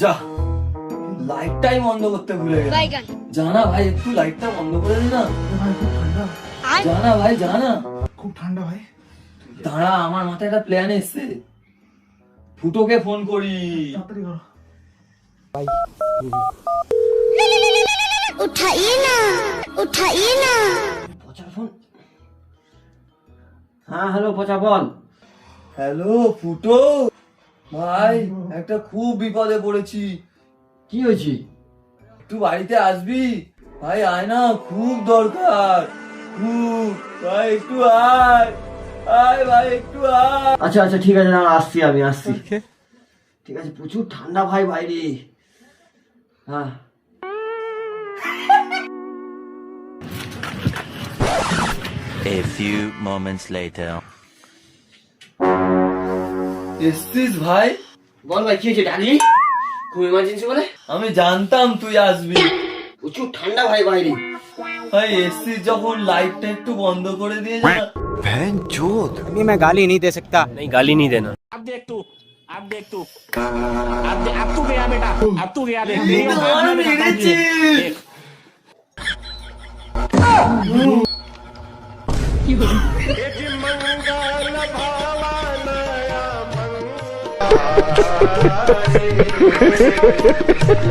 যা লাইটটাই বন্ধ করতে ভুলে গেলাম। জানা ভাই একটু লাইটটা বন্ধ করে দে না। ভাই খুব ঠান্ডা, জানা ভাই জানা। খুব ঠান্ডা ভাই। দাঁড়া, আমার মাথায় একটা প্ল্যান এসছে, ফুটোকে ফোন করি। তাড়াতাড়ি করো। उठाइए ना, उठाइए ना। পচা ফোন। হ্যাঁ হ্যালো পচা বল। হ্যালো ফুটো ভাই, একটা খুব বিপদে পড়েছি। কি হয়েছে? একটু বাড়িতে আসবি ভাই, আয় না, খুব দরকার, খুব ভাই, একটু আয়, আয় ভাই একটু আয়। আচ্ছা আচ্ছা ঠিক আছে, না আসছি, আমি আসছি। ঠিক আছে, প্রচুর ঠান্ডা ভাই বাইরে। হ্যাঁ A few moments later. এসছিস ভাই? বল ভাই, কি হয়েছে? ডাকলি খুব ইমার্জেন্সি বলে? আমি জানতাম তুই আসবি। প্রচুর ঠান্ডা ভাই বাইরে। ভাই এসছিস যখন লাইটটা একটু বন্ধ করে দিয়ে যা। अभी मैं गाली नहीं दे सकता। नहीं गाली नहीं देना। अब देख तू, अब देख तू, अब तू गया बेटा, अब तू गया देख। तेरी औकात में मैं बताता हूँ, देख।